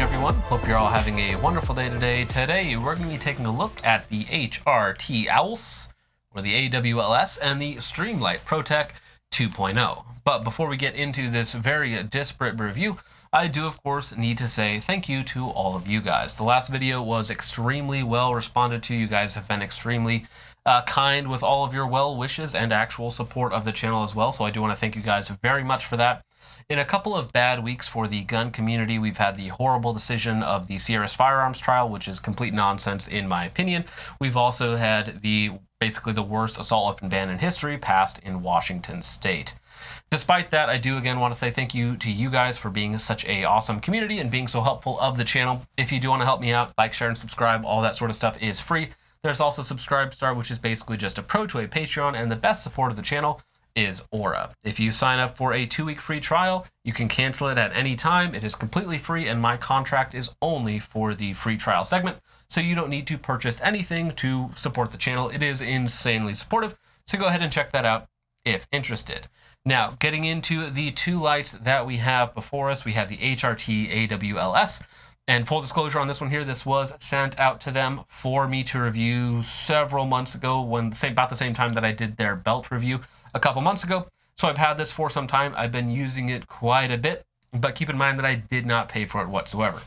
everyone. Hope you're all having a wonderful day today. Today, we're going to be taking a look at the HRT AWLS, or the AWLS, and the Streamlight ProTac 2.0. But before we get into this very disparate review, I do, of course, need to say thank you to all of you guys. The last video was extremely well responded to. You guys have been extremely kind with all of your well wishes and actual support of the channel as well. So I do want to thank you guys very much for that. In a couple of bad weeks for the gun community, we've had the horrible decision of the Sierra's firearms trial, which is complete nonsense in my opinion. We've also had basically the worst assault weapon ban in history passed in Washington State. Despite that, I do again want to say thank you to you guys for being such a awesome community and being so helpful of the channel. If you do want to help me out, like, share, and subscribe, all that sort of stuff is free. There's also Subscribestar, which is basically just a pro to a Patreon, and the best support of the channel is Aura. If you sign up for a 2-week free trial, you can cancel it at any time. It is completely free, and my contract is only for the free trial segment, so you don't need to purchase anything to support the channel. It is insanely supportive, so go ahead and check that out if interested. Now, getting into the two lights that we have before us, we have the HRT AWLS. And full disclosure on this one here, this was sent out to them for me to review several months ago, about the same time that I did their belt review a couple months ago. So I've had this for some time. I've been using it quite a bit, but keep in mind that I did not pay for it whatsoever.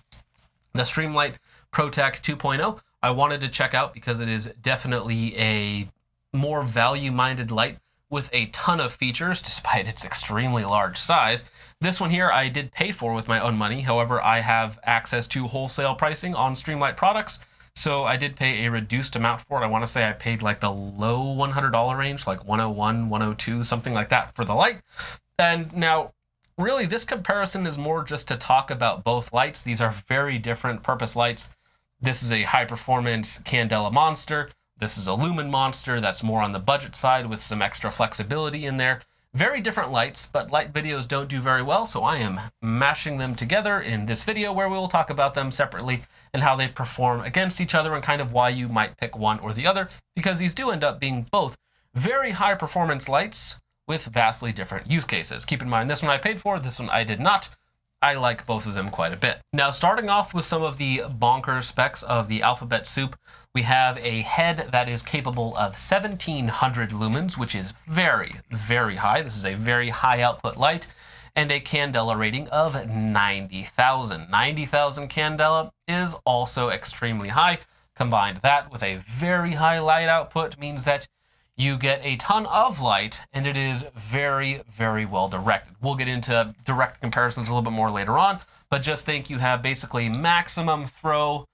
The Streamlight ProTac 2.0, I wanted to check out because it is definitely a more value-minded light with a ton of features, despite its extremely large size. This one here I did pay for with my own money. However, I have access to wholesale pricing on Streamlight products, so I did pay a reduced amount for it. I want to say I paid like the low $100 range, like 101, 102, something like that for the light. And now, really, this comparison is more just to talk about both lights. These are very different purpose lights. This is a high-performance Candela monster. This is a lumen monster that's more on the budget side with some extra flexibility in there. Very different lights, but light videos don't do very well, so I am mashing them together in this video where we will talk about them separately and how they perform against each other and kind of why you might pick one or the other, because these do end up being both very high performance lights with vastly different use cases. Keep in mind, this one I paid for, this one I did not. I like both of them quite a bit. Now, starting off with some of the bonkers specs of the alphabet soup, we have a head that is capable of 1700 lumens, which is very, very high. This is a very high output light, and a candela rating of 90,000. 90,000 candela is also extremely high. Combine that with a very high light output means that you get a ton of light, and it is very, very well directed. We'll get into direct comparisons a little bit more later on, but just think you have basically maximum throw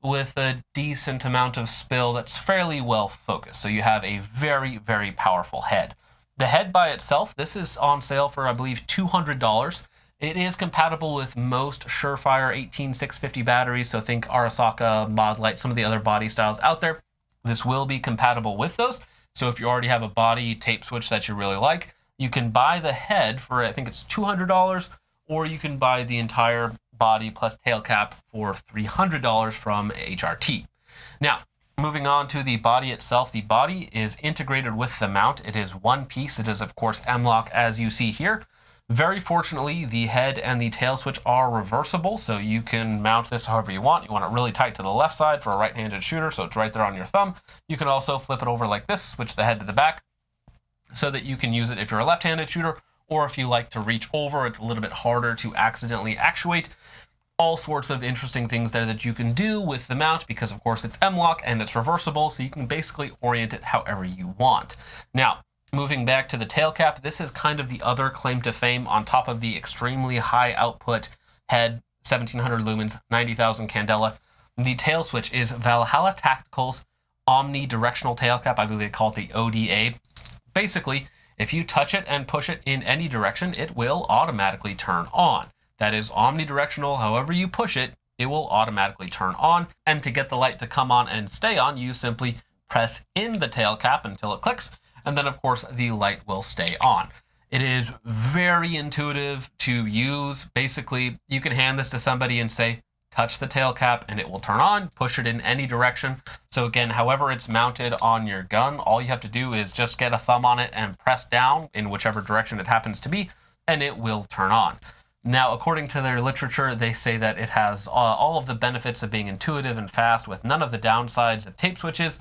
with a decent amount of spill that's fairly well focused. So you have a very, very powerful head. The head by itself, this is on sale for, I believe, $200. It is compatible with most Surefire 18650 batteries, so think Arasaka, Mod Light, some of the other body styles out there. This will be compatible with those. So if you already have a body tape switch that you really like, you can buy the head for, I think it's $200, or you can buy the entire body plus tail cap for $300 from HRT. Now, moving on to the body itself, the body is integrated with the mount. It is one piece. It is, of course, M-LOK, as you see here. Very fortunately, the head and the tail switch are reversible, so you can mount this however you want. You want it really tight to the left side for a right-handed shooter, so it's right there on your thumb. You can also flip it over like this, switch the head to the back, so that you can use it if you're a left-handed shooter, or if you like to reach over, it's a little bit harder to accidentally actuate. All sorts of interesting things there that you can do with the mount, because of course it's M-LOK and it's reversible, so you can basically orient it however you want. Now, moving back to the tail cap, this is kind of the other claim to fame on top of the extremely high output head, 1700 lumens, 90,000 candela. The tail switch is Valhalla Tactical's omnidirectional tail cap. I believe they call it the ODA. Basically, if you touch it and push it in any direction, it will automatically turn on. That is omnidirectional. However you push it, it will automatically turn on. And to get the light to come on and stay on, you simply press in the tail cap until it clicks, and then of course the light will stay on. It is very intuitive to use. Basically, you can hand this to somebody and say, touch the tail cap and it will turn on, push it in any direction. So again, however it's mounted on your gun, all you have to do is just get a thumb on it and press down in whichever direction it happens to be, and it will turn on. Now, according to their literature, they say that it has all of the benefits of being intuitive and fast with none of the downsides of tape switches.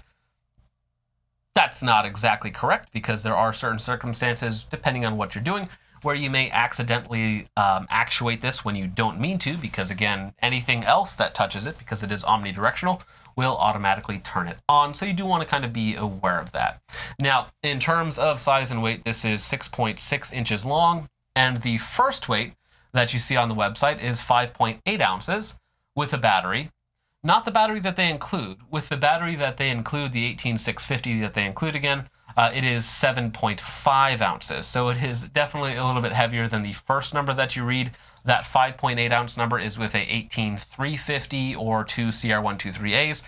That's not exactly correct, because there are certain circumstances, depending on what you're doing, where you may accidentally actuate this when you don't mean to, because again, anything else that touches it, because it is omnidirectional, will automatically turn it on. So you do want to kind of be aware of that. Now, in terms of size and weight, this is 6.6 inches long, and the first weight that you see on the website is 5.8 ounces with a battery. Not the battery that they include. With the battery that they include, the 18650 that they include again, it is 7.5 ounces. So it is definitely a little bit heavier than the first number that you read. That 5.8 ounce number is with a 18350 or two CR123As.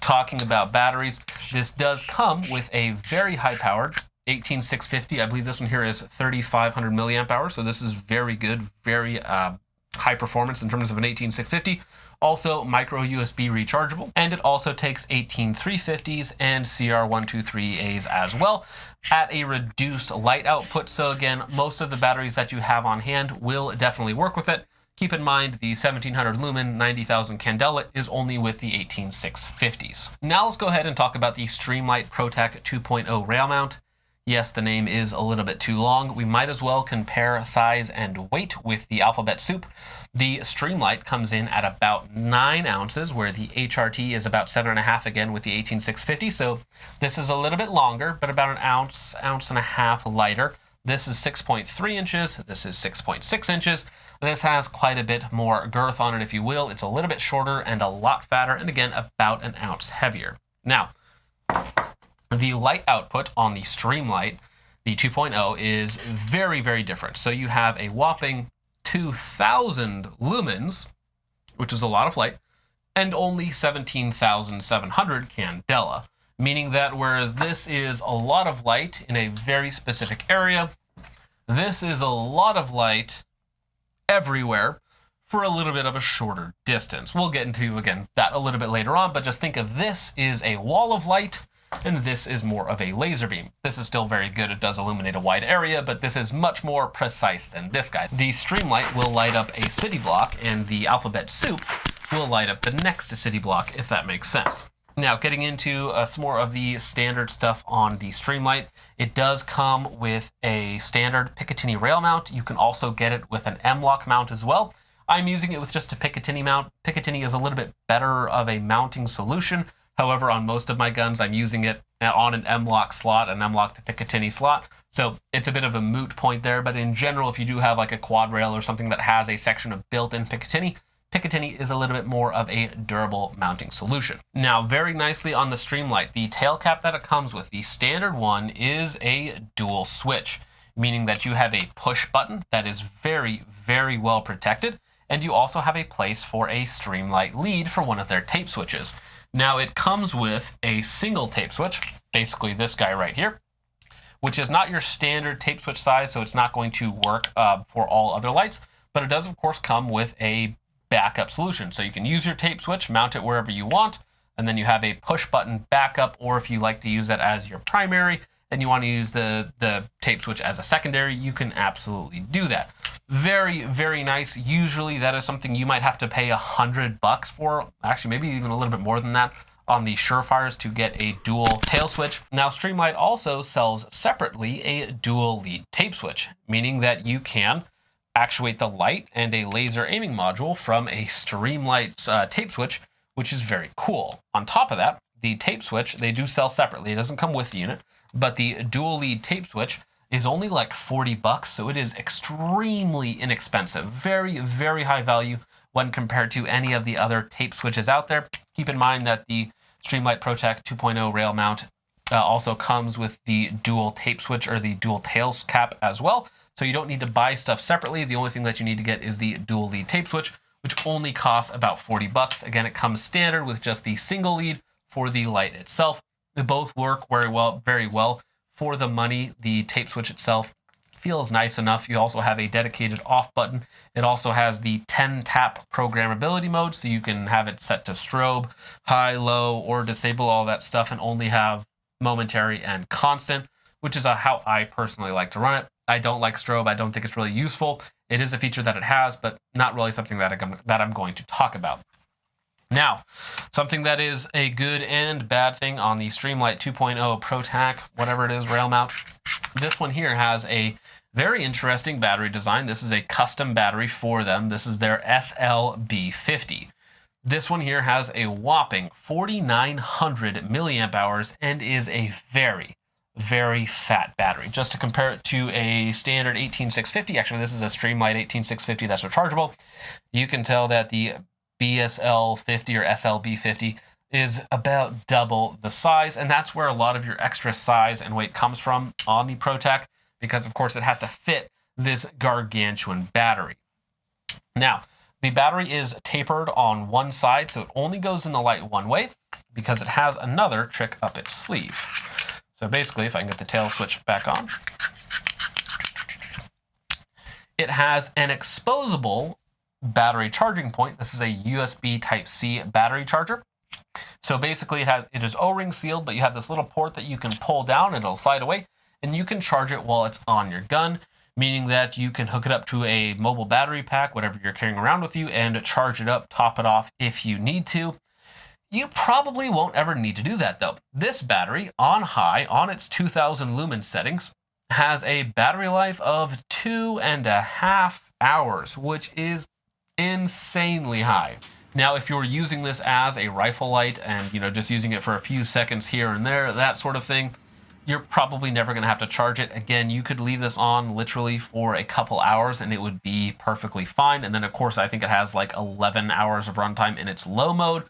Talking about batteries, this does come with a very high-powered 18650. I believe this one here is 3500 milliamp hours. So this is very good, very high performance in terms of an 18650. Also micro USB rechargeable, and it also takes 18350s and CR123As as well at a reduced light output. So again, most of the batteries that you have on hand will definitely work with it. Keep in mind the 1700 lumen 90,000 candela is only with the 18650s. Now let's go ahead and talk about the Streamlight ProTac 2.0 rail mount. Yes, the name is a little bit too long. We might as well compare size and weight with the alphabet soup. The Streamlight comes in at about 9 ounces, where the HRT is about 7.5 again with the 18650. So this is a little bit longer, but about an ounce and a half lighter. This is 6.3 inches. This is 6.6 inches. This has quite a bit more girth on it, if you will. It's a little bit shorter and a lot fatter, and again, about an ounce heavier. Now, the light output on the Streamlight, the 2.0, is very, very different. So you have a whopping 2,000 lumens, which is a lot of light, and only 17,700 candela, meaning that whereas this is a lot of light in a very specific area, this is a lot of light everywhere for a little bit of a shorter distance. We'll get into, again, that a little bit later on, but just think of this is a wall of light, and this is more of a laser beam. This is still very good. It does illuminate a wide area, but this is much more precise than this guy. The Streamlight will light up a city block, and the alphabet soup will light up the next city block, if that makes sense. Now, getting into some more of the standard stuff on the Streamlight, it does come with a standard Picatinny rail mount. You can also get it with an M-lock mount as well. I'm using it with just a Picatinny mount. Picatinny is a little bit better of a mounting solution. However, on most of my guns, I'm using it on an M-lock slot, an M-lock to Picatinny slot. So it's a bit of a moot point there. But in general, if you do have like a quad rail or something that has a section of built-in Picatinny, Picatinny is a little bit more of a durable mounting solution. Now, very nicely on the Streamlight, the tail cap that it comes with, the standard one, is a dual switch, meaning that you have a push button that is very, very well protected. And you also have a place for a Streamlight lead for one of their tape switches. Now, it comes with a single tape switch, basically this guy right here, which is not your standard tape switch size, so it's not going to work for all other lights, but it does, of course, come with a backup solution. So you can use your tape switch, mount it wherever you want, and then you have a push button backup, or if you like to use that as your primary and you want to use the tape switch as a secondary, you can absolutely do that. Very, very nice. Usually that is something you might have to pay $100 for, actually maybe even a little bit more than that, on the Surefires to get a dual tail switch. Now, Streamlight also sells separately a dual lead tape switch, meaning that you can actuate the light and a laser aiming module from a Streamlight tape switch, which is very cool. On top of that, the tape switch, they do sell separately. It doesn't come with the unit, but the dual lead tape switch is only like $40, so it is extremely inexpensive. Very, very high value when compared to any of the other tape switches out there. Keep in mind that the Streamlight ProTac 2.0 rail mount also comes with the dual tape switch, or the dual tails cap as well. So you don't need to buy stuff separately. The only thing that you need to get is the dual lead tape switch, which only costs about $40. Again, it comes standard with just the single lead for the light itself. They both work very well for the money. The tape switch itself feels nice enough. You also have a dedicated off button. It also has the 10-tap programmability mode, so you can have it set to strobe, high, low, or disable all that stuff and only have momentary and constant, which is how I personally like to run it. I don't like strobe. I don't think it's really useful. It is a feature that it has, but not really something that I'm going to talk about. Now, something that is a good and bad thing on the Streamlight 2.0 ProTac, whatever it is, rail mount. This one here has a very interesting battery design. This is a custom battery for them. This is their SL-B50. This one here has a whopping 4,900 milliamp hours and is a very, very fat battery. Just to compare it to a standard 18650, actually this is a Streamlight 18650 that's rechargeable. You can tell that the BSL-50 or SL-B50 is about double the size, and that's where a lot of your extra size and weight comes from on the ProTac, because of course it has to fit this gargantuan battery. Now, the battery is tapered on one side, so it only goes in the light one way, because it has another trick up its sleeve. So basically, if I can get the tail switch back on, it has an exposable battery charging point. This is a USB Type-C battery charger. So basically it is O-ring sealed, but you have this little port that you can pull down and it'll slide away, and you can charge it while it's on your gun, meaning that you can hook it up to a mobile battery pack, whatever you're carrying around with you, and charge it up, top it off if you need to. You probably won't ever need to do that though. This battery on high, on its 2000 lumen settings, has a battery life of 2.5 hours, which is insanely high. Now, if you were using this as a rifle light and, just using it for a few seconds here and there, that sort of thing, you're probably never going to have to charge it. Again, you could leave this on literally for a couple hours and it would be perfectly fine. And then, of course, I think it has like 11 hours of runtime in its low mode.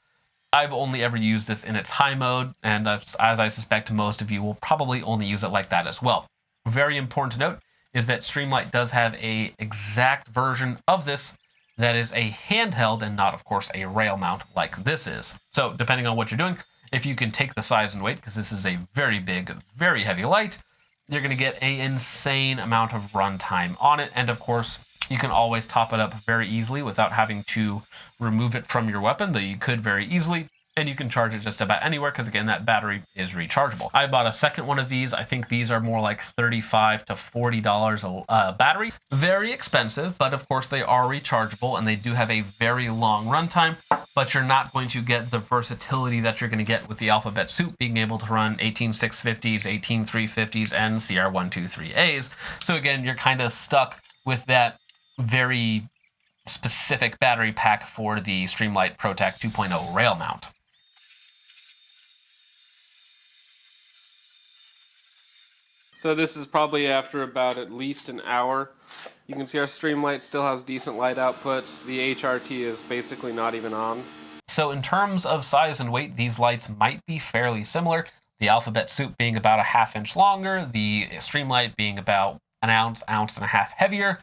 I've only ever used this in its high mode, and as I suspect most of you will probably only use it like that as well. Very important to note is that Streamlight does have an exact version of this that is a handheld and not, of course, a rail mount like this is. So depending on what you're doing, if you can take the size and weight, because this is a very big, very heavy light, you're going to get an insane amount of runtime on it. And of course, you can always top it up very easily without having to remove it from your weapon, though you could very easily. And you can charge it just about anywhere because, again, that battery is rechargeable. I bought a second one of these. I think these are more like $35 to $40 a battery. Very expensive, but of course they are rechargeable and they do have a very long runtime, but you're not going to get the versatility that you're going to get with the Alphabet Soup being able to run 18650s, 18350s, and CR123As. So again, you're kind of stuck with that very specific battery pack for the Streamlight ProTac 2.0 rail mount. So this is probably after about at least an hour. You can see our Streamlight still has decent light output. The HRT is basically not even on. So in terms of size and weight, these lights might be fairly similar. The Alphabet Soup being about a ½ inch longer, the Streamlight being about an ounce and a half heavier.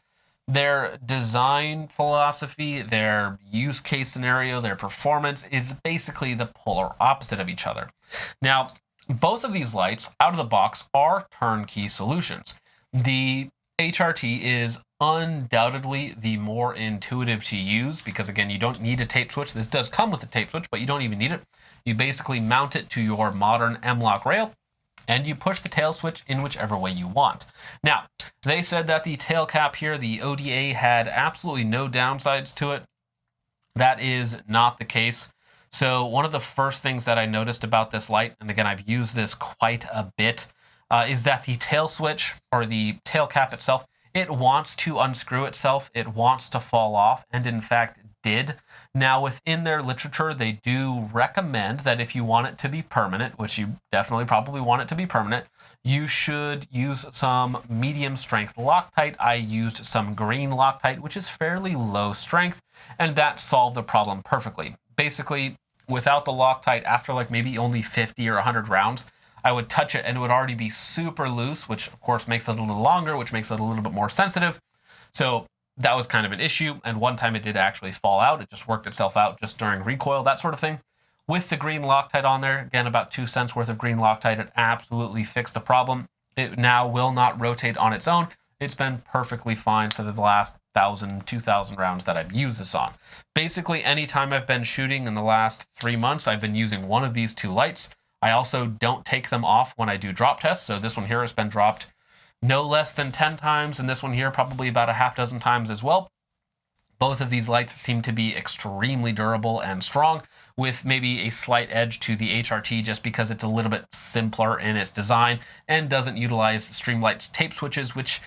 Their design philosophy, their use case scenario, their performance is basically the polar opposite of each other. Now, both of these lights, out of the box, are turnkey solutions. The HRT is undoubtedly the more intuitive to use because, again, you don't need a tape switch. This does come with a tape switch, but you don't even need it. You basically mount it to your modern M-LOK rail, and you push the tail switch in whichever way you want. Now, they said that the tail cap here, the ODA, had absolutely no downsides to it. That is not the case. So one of the first things that I noticed about this light, and again, I've used this quite a bit, is that the tail switch, or the tail cap itself, it wants to unscrew itself. It wants to fall off, and in fact did. Now, within their literature, they do recommend that if you want it to be permanent, which you definitely probably want it to be permanent, you should use some medium strength Loctite. I used some green Loctite, which is fairly low strength, and that solved the problem perfectly. Basically, without the Loctite, after like maybe only 50 or 100 rounds, I would touch it and it would already be super loose, which of course makes it a little longer, which makes it a little bit more sensitive. So that was kind of an issue. And one time it did actually fall out. It just worked itself out just during recoil, that sort of thing. With the green Loctite on there, again, about 2 cents worth of green Loctite, it absolutely fixed the problem. It now will not rotate on its own. It's been perfectly fine for the last 1,000, 2,000 rounds that I've used this on. Basically, anytime I've been shooting in the last 3 months, I've been using one of these two lights. I also don't take them off when I do drop tests. So this one here has been dropped no less than 10 times, and this one here probably about a half dozen times as well. Both of these lights seem to be extremely durable and strong, with maybe a slight edge to the HRT just because it's a little bit simpler in its design and doesn't utilize Streamlight's tape switches, which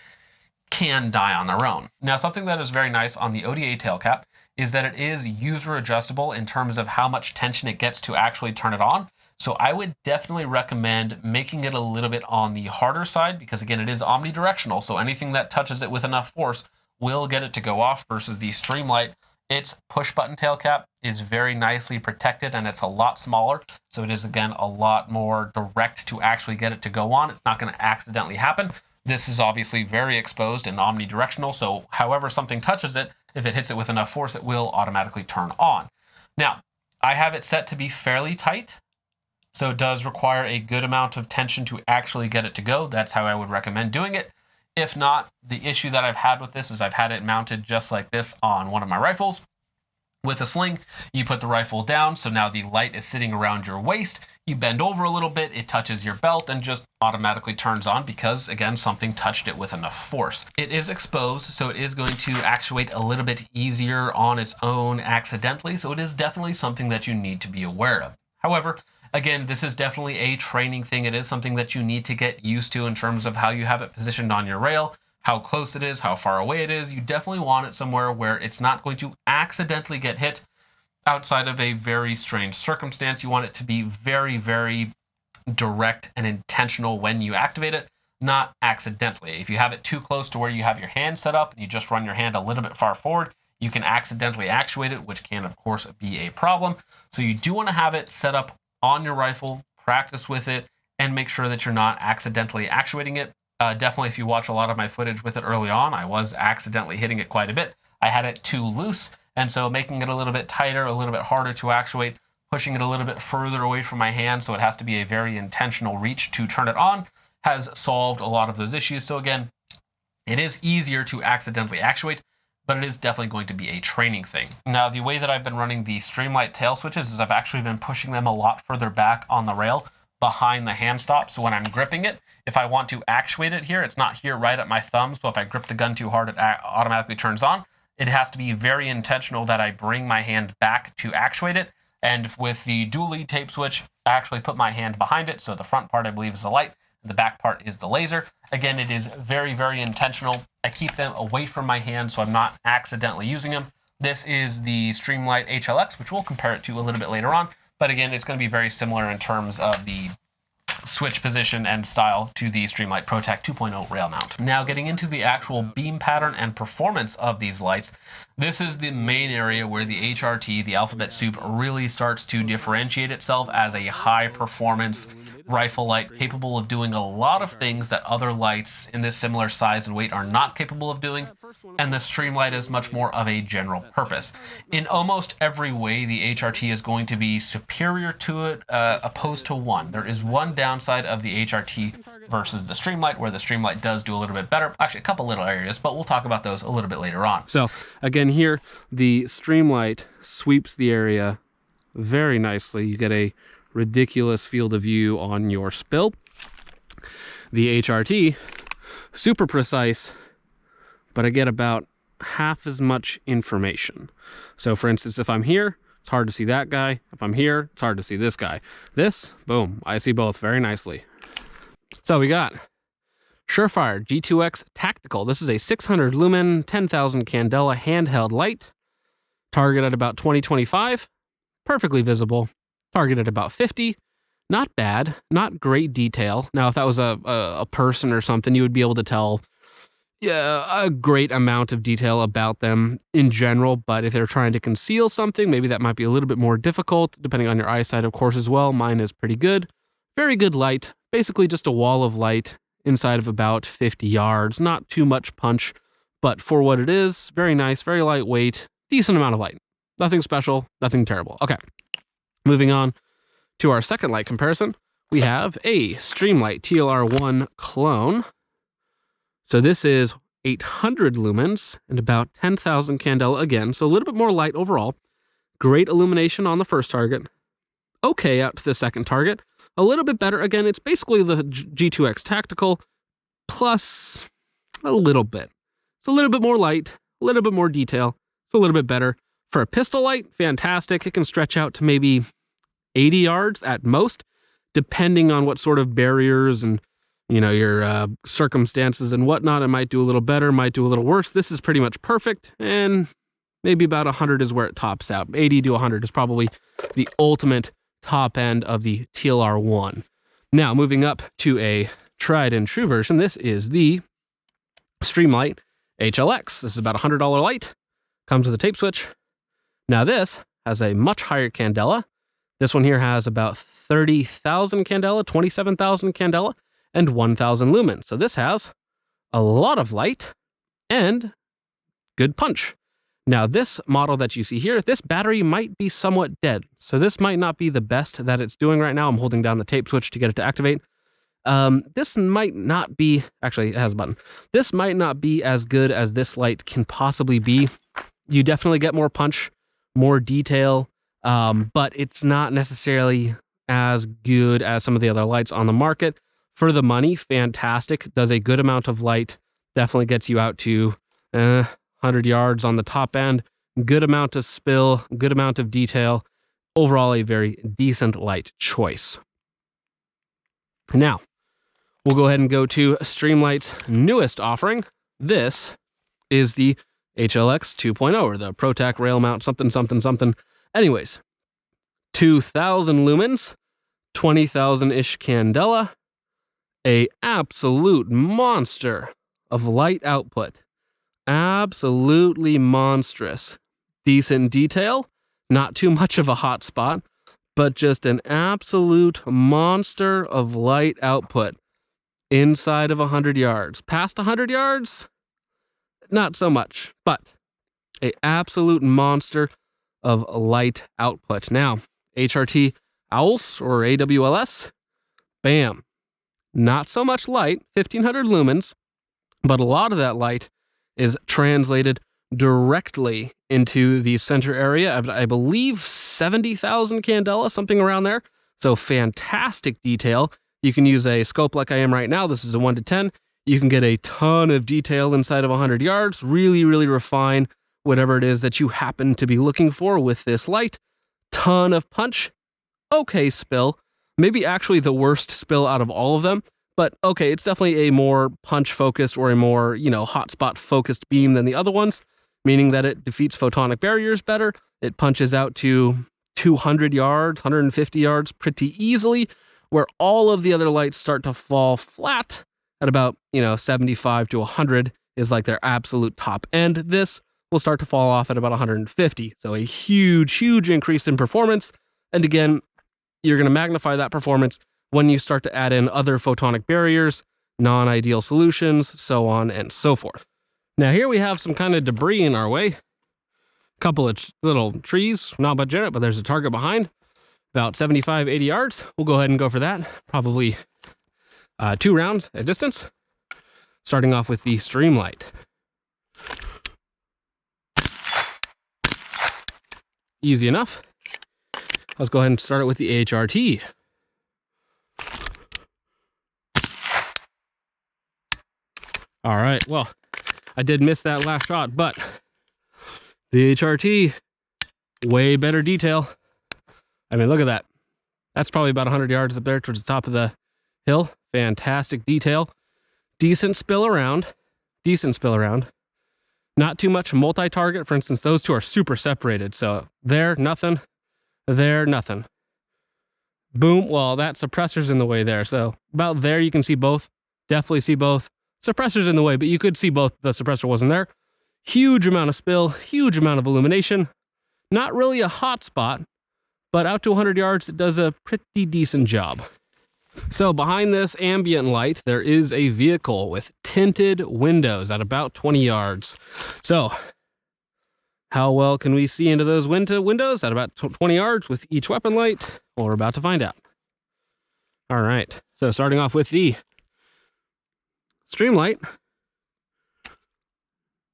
can die on their own. Now, something that is very nice on the ODA tail cap is that it is user adjustable in terms of how much tension it gets to actually turn it on. So I would definitely recommend making it a little bit on the harder side because, again, it is omnidirectional, so anything that touches it with enough force will get it to go off, versus the Streamlight. Its push button tail cap is very nicely protected and it's a lot smaller. So it is, again, a lot more direct to actually get it to go on. It's not going to accidentally happen. This is obviously very exposed and omnidirectional. So however something touches it, if it hits it with enough force, it will automatically turn on. Now, I have it set to be fairly tight. So it does require a good amount of tension to actually get it to go. That's how I would recommend doing it. If not, the issue that I've had with this is I've had it mounted just like this on one of my rifles. With a sling, you put the rifle down, so now the light is sitting around your waist. You bend over a little bit, it touches your belt and just automatically turns on because, again, something touched it with enough force. It is exposed, so it is going to actuate a little bit easier on its own accidentally, so it is definitely something that you need to be aware of. However, again, this is definitely a training thing. It is something that you need to get used to in terms of how you have it positioned on your rail, how close it is, how far away it is. You definitely want it somewhere where it's not going to accidentally get hit outside of a very strange circumstance. You want it to be very, very direct and intentional when you activate it, not accidentally. If you have it too close to where you have your hand set up and you just run your hand a little bit far forward, you can accidentally actuate it, which can, of course, be a problem. So you do want to have it set up on your rifle, practice with it, and make sure that you're not accidentally actuating it. Definitely, if you watch a lot of my footage with it early on, I was accidentally hitting it quite a bit. I had it too loose, and so making it a little bit tighter, a little bit harder to actuate, pushing it a little bit further away from my hand, so it has to be a very intentional reach to turn it on, has solved a lot of those issues. So again, it is easier to accidentally actuate, but it is definitely going to be a training thing. Now, the way that I've been running the Streamlight tail switches is I've actually been pushing them a lot further back on the rail behind the hand stop. So when I'm gripping it, if I want to actuate it here, it's not here right at my thumb. So if I grip the gun too hard, it automatically turns on. It has to be very intentional that I bring my hand back to actuate it. And with the dual lead tape switch, I actually put my hand behind it. So the front part, I believe, is the light. The back part is the laser. Again, it is very, very intentional. I keep them away from my hand so I'm not accidentally using them. This is the Streamlight HLX, which we'll compare it to a little bit later on. But again, it's going to be very similar in terms of the switch position and style to the Streamlight ProTac 2.0 rail mount. Now, getting into the actual beam pattern and performance of these lights, this is the main area where the HRT, the alphabet soup, really starts to differentiate itself as a high performance rifle light capable of doing a lot of things that other lights in this similar size and weight are not capable of doing, and the Streamlight is much more of a general purpose. In almost every way, the HRT is going to be superior to it, opposed to one. There is one downside of the HRT versus the Streamlight, where the Streamlight does do a little bit better. Actually, a couple little areas, but we'll talk about those a little bit later on. So again, here, the Streamlight sweeps the area very nicely. You get a ridiculous field of view on your spill. The HRT, super precise, but I get about half as much information. So for instance, if I'm here, it's hard to see that guy. If I'm here, it's hard to see this guy. This, boom, I see both very nicely. So we got Surefire G2X Tactical. This is a 600 lumen, 10,000 candela handheld light. Target at about 20-25, perfectly visible. Target at about 50. Not bad, not great detail. Now, if that was a person or something, you would be able to tell a great amount of detail about them in general. But if they're trying to conceal something, maybe that might be a little bit more difficult, depending on your eyesight, of course, as well. Mine is pretty good. Very good light. Basically just a wall of light inside of about 50 yards. Not too much punch, but for what it is, very nice, very lightweight, decent amount of light. Nothing special, nothing terrible. Okay. Moving on to our second light comparison, we have a Streamlight TLR1 clone. So this is 800 lumens and about 10,000 candela again, so a little bit more light overall. Great illumination on the first target. Okay out to the second target. A little bit better. Again, it's basically the G2X Tactical. plus a little bit. It's a little bit more light, a little bit more detail. It's a little bit better. For a pistol light, fantastic. It can stretch out to maybe 80 yards at most, depending on what sort of barriers and, you know, your circumstances and whatnot. It might do a little better, might do a little worse. This is pretty much perfect, and maybe about 100 is where it tops out. 80 to 100 is probably the ultimate top end of the TLR1. Now, moving up to a tried and true version, this is the Streamlight HLX. This is about a $100 light. Comes with a tape switch. Now, this has a much higher candela. This one here has about 30,000 candela, 27,000 candela, and 1,000 lumen. So this has a lot of light and good punch. Now, this model that you see here, this battery might be somewhat dead. So this might not be the best that it's doing right now. I'm holding down the tape switch to get it to activate. This might not be, actually it has a button. This might not be as good as this light can possibly be. You definitely get more punch, more detail, but it's not necessarily as good as some of the other lights on the market. For the money, fantastic. Does a good amount of light. Definitely gets you out to 100 yards on the top end. Good amount of spill, good amount of detail. Overall, a very decent light choice. Now, we'll go ahead and go to Streamlight's newest offering. This is the HLX 2.0, or the ProTac rail mount something, something, something. Anyways, 2,000 lumens, 20,000-ish candela, a absolute monster of light output. Absolutely monstrous. Decent detail, not too much of a hot spot, but just an absolute monster of light output inside of 100 yards. Past 100 yards, not so much, but an absolute monster of light output. Now, HRT AWLS or AWLS, bam. Not so much light, 1,500 lumens, but a lot of that light is translated directly into the center area. I believe 70,000 candela, something around there. So fantastic detail. You can use a scope like I am right now. This is a 1 to 10. You can get a ton of detail inside of 100 yards. Really, really refine whatever it is that you happen to be looking for with this light. Ton of punch. Okay spill. Maybe actually the worst spill out of all of them. But okay, it's definitely a more punch-focused or a more, you know, hotspot-focused beam than the other ones, meaning that it defeats photonic barriers better. It punches out to 200 yards, 150 yards pretty easily, where all of the other lights start to fall flat at about, 75 to 100 is like their absolute top end. This will start to fall off at about 150. So a huge, huge increase in performance. And again, you're going to magnify that performance when you start to add in other photonic barriers, non-ideal solutions, so on and so forth. Now here we have some kind of debris in our way. A couple of little trees, not much in it, but there's a target behind, about 75, 80 yards. We'll go ahead and go for that. Probably 2 rounds at distance, starting off with the Streamlight. Easy enough. Let's go ahead and start it with the HRT. All right, well, I did miss that last shot, but the HRT, way better detail. I mean, look at that. That's probably about 100 yards up there towards the top of the hill. Fantastic detail. Decent spill around. Not too much multi-target. For instance, those two are super separated. So there, nothing. There, nothing. Boom. Well, that suppressor's in the way there. So about there, you can see both. Definitely see both. Suppressor's in the way, but you could see both. The suppressor wasn't there. Huge amount of spill, huge amount of illumination. Not really a hot spot, but out to 100 yards, it does a pretty decent job. So behind this ambient light, there is a vehicle with tinted windows at about 20 yards. So how well can we see into those windows at about 20 yards with each weapon light? Well, we're about to find out. All right, so starting off with the Streamlight,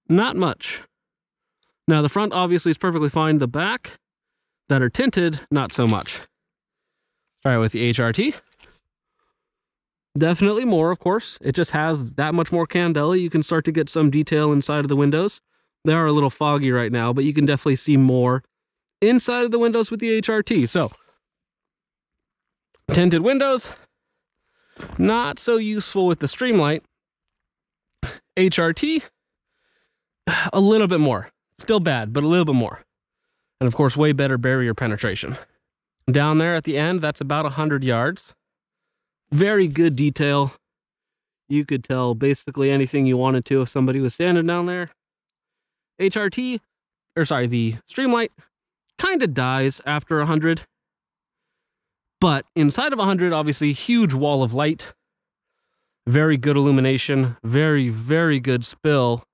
not much. Now the front obviously is perfectly fine. The back that are tinted, not so much. All right, with the HRT. Definitely more, of course. It just has that much more candela. You can start to get some detail inside of the windows. They are a little foggy right now, but you can definitely see more inside of the windows with the HRT. So, tinted windows, not so useful with the Streamlight. HRT, a little bit more. Still bad, but a little bit more. And of course, way better barrier penetration. Down there at the end, that's about 100 yards. Very good detail. You could tell basically anything you wanted to if somebody was standing down there. The Streamlight kind of dies after 100. But inside of 100, obviously, huge wall of light. Very good illumination. Very, very good spill.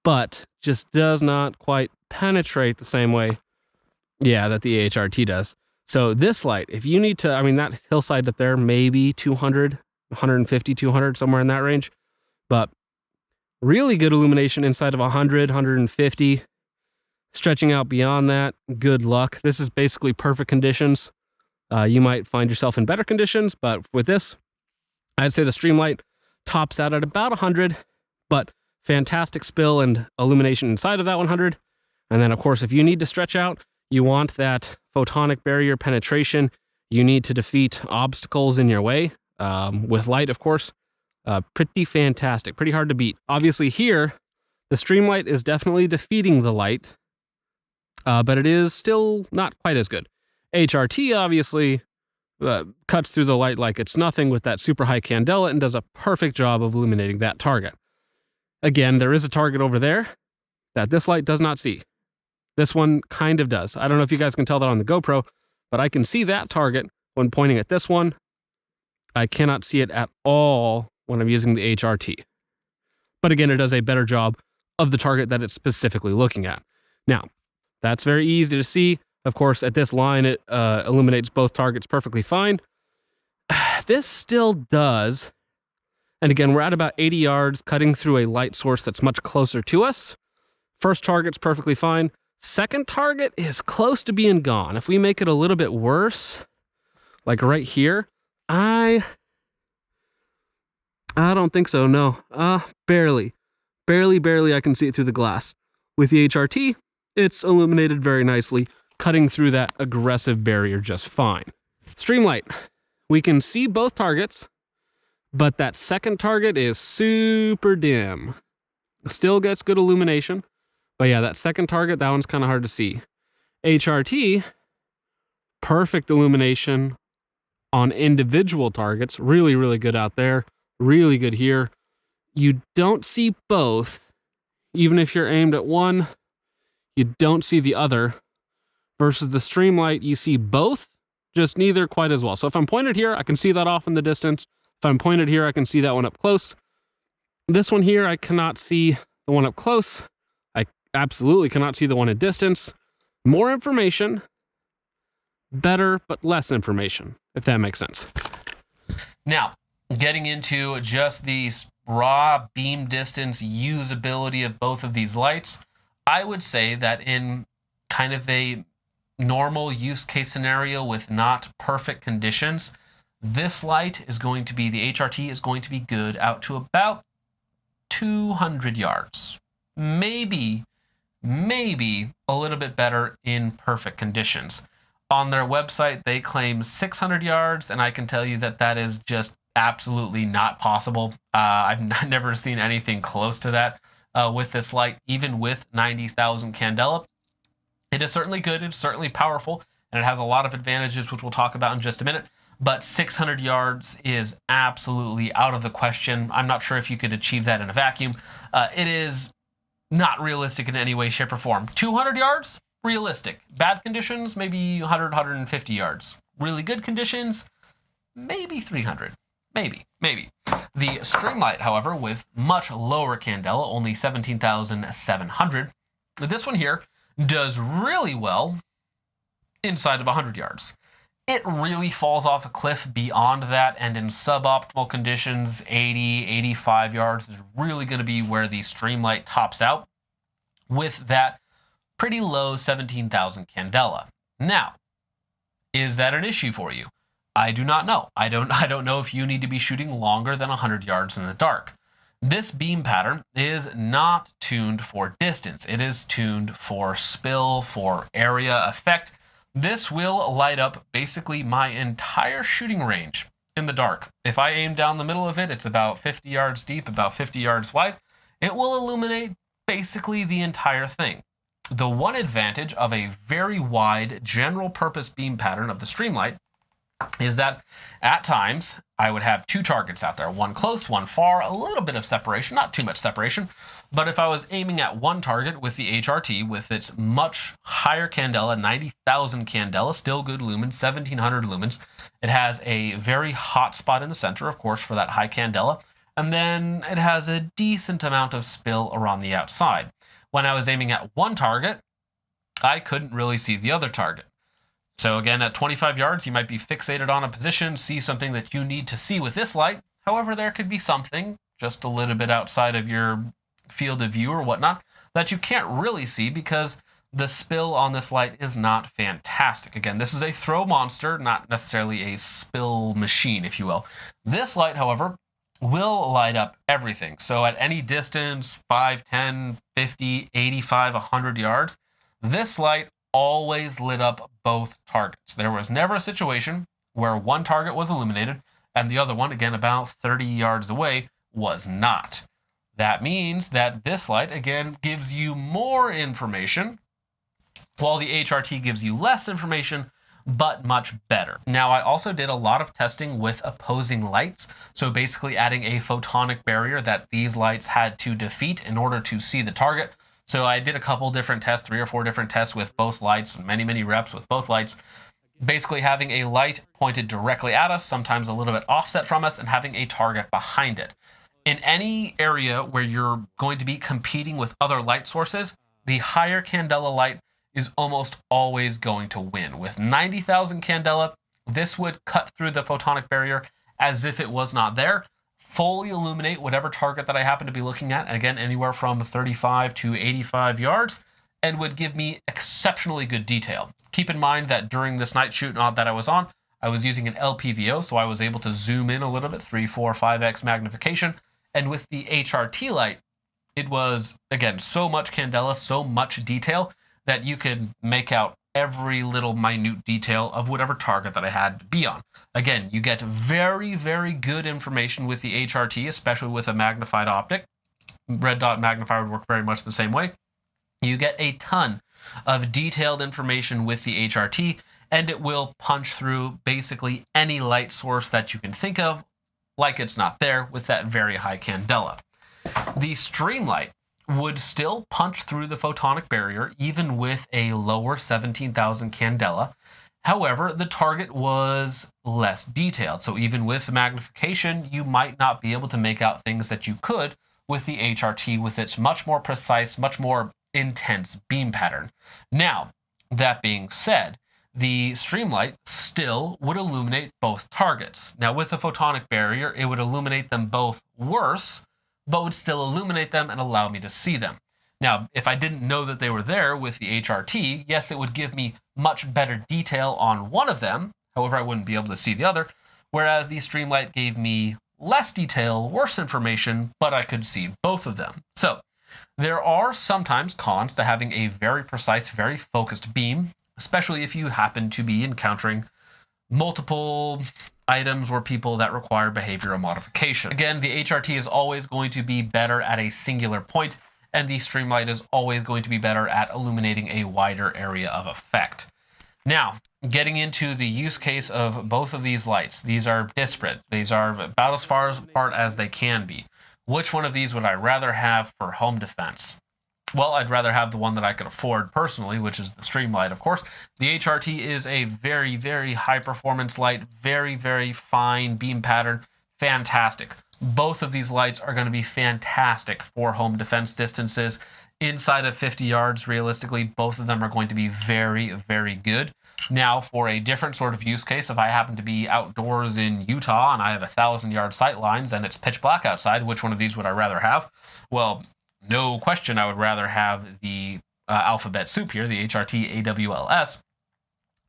But just does not quite penetrate the same way, that the HRT does. So this light, if you need to, I mean, that hillside up there, maybe 200, 150, 200, somewhere in that range. But really good illumination inside of 100, 150. Stretching out beyond that, good luck. This is basically perfect conditions. You might find yourself in better conditions, but with this, I'd say the Streamlight tops out at about 100, but fantastic spill and illumination inside of that 100. And then, of course, if you need to stretch out, you want that photonic barrier penetration, you need to defeat obstacles in your way with light, of course. Pretty fantastic, pretty hard to beat. Obviously here, the Streamlight is definitely defeating the light, but it is still not quite as good. HRT obviously cuts through the light like it's nothing with that super high candela and does a perfect job of illuminating that target. Again, there is a target over there that this light does not see. This one kind of does. I don't know if you guys can tell that on the GoPro, but I can see that target when pointing at this one. I cannot see it at all when I'm using the HRT. But again, it does a better job of the target that it's specifically looking at. Now, that's very easy to see. Of course, at this line, it illuminates both targets perfectly fine. This still does. And again, we're at about 80 yards, cutting through a light source that's much closer to us. First target's perfectly fine. Second target is close to being gone. If we make it a little bit worse, like right here, I don't think so, no. Barely I can see it through the glass. With the HRT, it's illuminated very nicely, cutting through that aggressive barrier just fine. Streamlight, we can see both targets, but that second target is super dim. Still gets good illumination, but yeah, that second target, that one's kind of hard to see. HRT, perfect illumination on individual targets. Really, really good out there. Really good here. You don't see both. Even if you're aimed at one, you don't see the other. Versus the Streamlight, you see both, just neither quite as well. So if I'm pointed here, I can see that off in the distance. If I'm pointed here, I can see that one up close. This one here, I cannot see the one up close. I absolutely cannot see the one at distance. More information, better, but less information, if that makes sense. Now, getting into just the raw beam distance usability of both of these lights, I would say that in kind of a normal use case scenario with not perfect conditions, this light is going to be, the HRT is going to be good out to about 200 yards. Maybe a little bit better in perfect conditions. On their website, they claim 600 yards, and I can tell you that that is just absolutely not possible. I've never seen anything close to that with this light, even with 90,000 candela. It is certainly good, it's certainly powerful, and it has a lot of advantages, which we'll talk about in just a minute. But 600 yards is absolutely out of the question. I'm not sure if you could achieve that in a vacuum. It is not realistic in any way, shape, or form. 200 yards? Realistic. Bad conditions? Maybe 100, 150 yards. Really good conditions? Maybe 300. Maybe. The Streamlight, however, with much lower candela, only 17,700, this one here does really well inside of 100 yards. It really falls off a cliff beyond that, and in suboptimal conditions, 80, 85 yards is really going to be where the Streamlight tops out with that pretty low 17,000 candela. Now, is that an issue for you? I do not know. I don't know if you need to be shooting longer than 100 yards in the dark. This beam pattern is not tuned for distance. It is tuned for spill, for area effect. This will light up basically my entire shooting range in the dark. If I aim down the middle of it, it's about 50 yards deep, about 50 yards wide. It will illuminate basically the entire thing. The one advantage of a very wide general purpose beam pattern of the Streamlight is that at times I would have two targets out there, one close, one far, a little bit of separation, not too much separation. But if I was aiming at one target with the HRT with its much higher candela, 90,000 candela, still good lumens, 1700 lumens, it has a very hot spot in the center, of course, for that high candela. And then it has a decent amount of spill around the outside. When I was aiming at one target, I couldn't really see the other target. So again, at 25 yards, you might be fixated on a position, see something that you need to see with this light. However, there could be something just a little bit outside of your field of view or whatnot that you can't really see because the spill on this light is not fantastic. Again, this is a throw monster, not necessarily a spill machine, if you will. This light, however, will light up everything. So at any distance, 5, 10, 50, 85, 100 yards, this light always lit up both targets. There was never a situation where one target was illuminated and the other one, again about 30 yards away, was not. That means that this light, again, gives you more information, while the HRT gives you less information, but much better. Now, I also did a lot of testing with opposing lights, so basically adding a photonic barrier that these lights had to defeat in order to see the target. So I did a couple different tests, 3 or 4 different tests with both lights, many reps with both lights, basically having a light pointed directly at us, sometimes a little bit offset from us, and having a target behind it. In any area where you're going to be competing with other light sources, the higher candela light is almost always going to win. With 90,000 candela, this would cut through the photonic barrier as if it was not there, fully illuminate whatever target that I happen to be looking at, again, anywhere from 35 to 85 yards, and would give me exceptionally good detail. Keep in mind that during this night shoot that I was on, I was using an LPVO, so I was able to zoom in a little bit, 3, 4, 5x magnification, and with the HRT light, it was, again, so much candela, so much detail, that you could make out every little minute detail of whatever target that I had to be on. Again, you get very good information with the HRT, especially with a magnified optic. Red dot magnifier would work very much the same way. You get a ton of detailed information with the HRT, and it will punch through basically any light source that you can think of, like it's not there, with that very high candela. The Streamlight would still punch through the photonic barrier even with a lower 17,000 candela. However, the target was less detailed, so even with magnification, you might not be able to make out things that you could with the HRT with its much more precise, much more intense beam pattern. Now, that being said, the Streamlight still would illuminate both targets. Now, with the photonic barrier, it would illuminate them both worse, but would still illuminate them and allow me to see them. Now, if I didn't know that they were there with the HRT, yes, it would give me much better detail on one of them. However, I wouldn't be able to see the other, whereas the Streamlight gave me less detail, worse information, but I could see both of them. So there are sometimes cons to having a very precise, very focused beam, especially if you happen to be encountering multiple items or people that require behavioral modification. Again, the HRT is always going to be better at a singular point, and the Streamlight is always going to be better at illuminating a wider area of effect. Now, getting into the use case of both of these lights. These are disparate. These are about as far apart as they can be. Which one of these would I rather have for home defense? Well, I'd rather have the one that I could afford personally, which is the Streamlight, of course. The HRT is a very high performance light, very fine beam pattern, fantastic. Both of these lights are going to be fantastic for home defense distances. Inside of 50 yards, realistically, both of them are going to be very good. Now, for a different sort of use case, if I happen to be outdoors in Utah and I have 1,000-yard sight lines and it's pitch black outside, which one of these would I rather have? Well, no question, I would rather have the alphabet soup here, the HRT AWLS.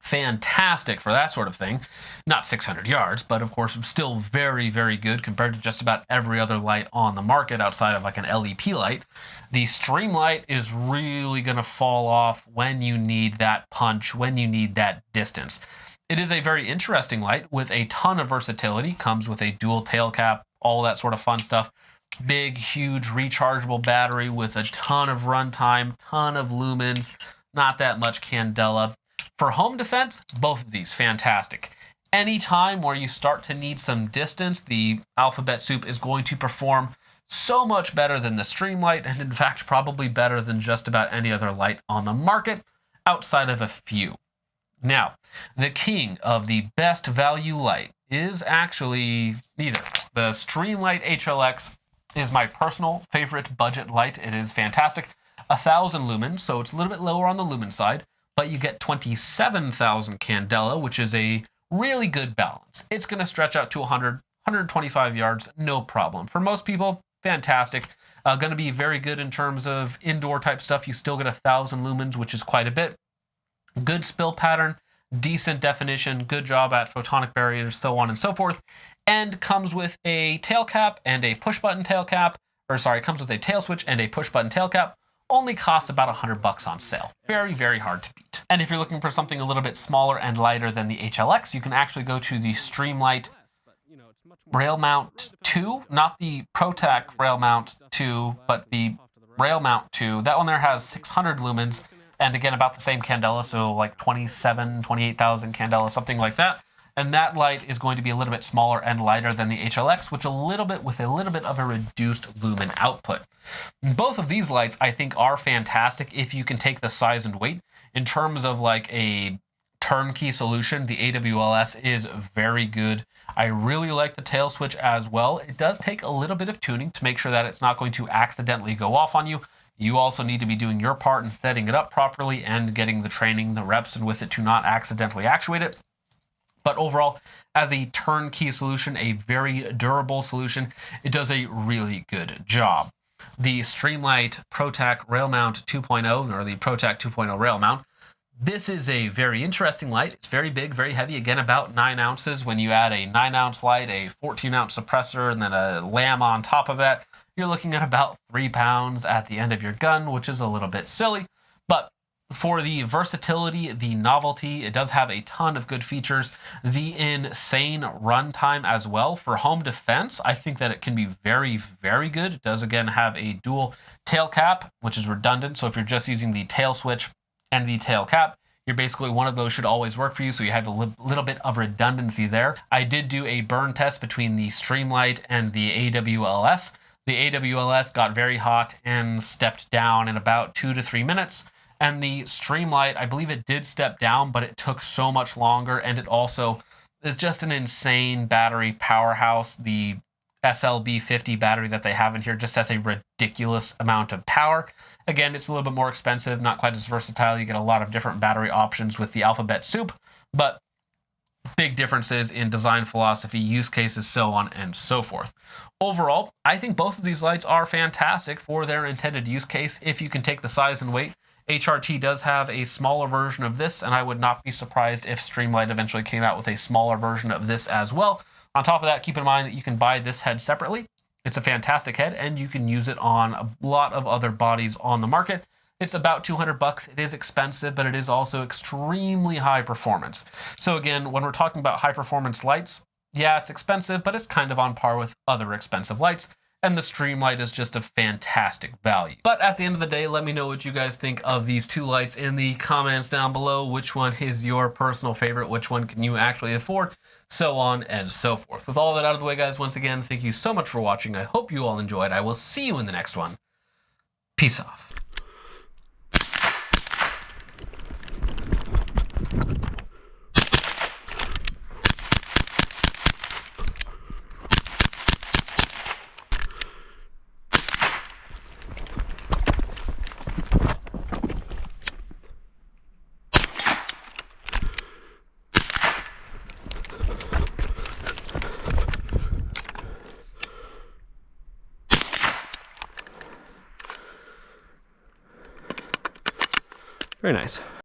fantastic for that sort of thing. Not 600 yards, but of course still very, very good compared to just about every other light on the market outside of like an LEP light. The Streamlight is really going to fall off when you need that punch, when you need that distance. It is a very interesting light with a ton of versatility, comes with a dual tail cap, all that sort of fun stuff. Big, huge rechargeable battery with a ton of runtime, ton of lumens, not that much candela. For home defense, both of these fantastic. Anytime where you start to need some distance, the Alphabet Soup is going to perform so much better than the Streamlight, and in fact probably better than just about any other light on the market outside of a few. Now, the king of the best value light is actually neither. The Streamlight HLX is my personal favorite budget light. It is fantastic. 1,000 lumens, so it's a little bit lower on the lumen side, but you get 27,000 candela, which is a really good balance. It's going to stretch out to 100, 125 yards, no problem. For most people, fantastic. Going to be very good in terms of indoor type stuff. You still get 1,000 lumens, which is quite a bit. Good spill pattern, decent definition, good job at photonic barriers, so on and so forth, and comes with a tail cap and a push button tail cap, comes with a tail switch and a push button tail cap. Only costs about $100 on sale. Very, very hard to beat. And if you're looking for something a little bit smaller and lighter than the HLX, you can actually go to the Streamlight Rail Mount 2, not the ProTac Rail Mount 2, but the Rail Mount 2. That one there has 600 lumens, and again, about the same candela, so like 28,000 candela, something like that. And that light is going to be a little bit smaller and lighter than the HLX, with a little bit of a reduced lumen output. Both of these lights, I think, are fantastic if you can take the size and weight. In terms of like a turnkey solution, the AWLS is very good. I really like the tail switch as well. It does take a little bit of tuning to make sure that it's not going to accidentally go off on you. You also need to be doing your part in setting it up properly and getting the training, the reps, and with it to not accidentally actuate it. But overall, as a turnkey solution, a very durable solution, it does a really good job. The Streamlight ProTac Rail Mount 2.0, or the ProTac 2.0 Rail Mount, this is a very interesting light. It's very big, very heavy, again about 9 ounces. When you add a 9-ounce light, a 14-ounce suppressor, and then a lamp on top of that, you're looking at about 3 pounds at the end of your gun, which is a little bit silly. But for the versatility, the novelty, it does have a ton of good features. The insane runtime as well. For home defense, I think that it can be very, very good. It does, again, have a dual tail cap, which is redundant. So if you're just using the tail switch and the tail cap, you're basically one of those should always work for you. So you have a little bit of redundancy there. I did do a burn test between the Streamlight and the AWLS. The AWLS got very hot and stepped down in about 2 to 3 minutes. And the Streamlight, I believe it did step down, but it took so much longer, and it also is just an insane battery powerhouse. The SL-B50 battery that they have in here just has a ridiculous amount of power. Again, it's a little bit more expensive, not quite as versatile. You get a lot of different battery options with the Alphabet Soup, but big differences in design philosophy, use cases, so on and so forth. Overall, I think both of these lights are fantastic for their intended use case if you can take the size and weight. HRT does have a smaller version of this, and I would not be surprised if Streamlight eventually came out with a smaller version of this as well. On top of that, keep in mind that you can buy this head separately. It's a fantastic head, and you can use it on a lot of other bodies on the market. It's about $200. It is expensive, but it is also extremely high performance. So again, when we're talking about high performance lights, yeah, it's expensive, but it's kind of on par with other expensive lights. And the Streamlight is just a fantastic value. But at the end of the day, let me know what you guys think of these two lights in the comments down below. Which one is your personal favorite? Which one can you actually afford? So on and so forth. With all that out of the way, guys, once again, thank you so much for watching. I hope you all enjoyed. I will see you in the next one. Peace off. Very nice.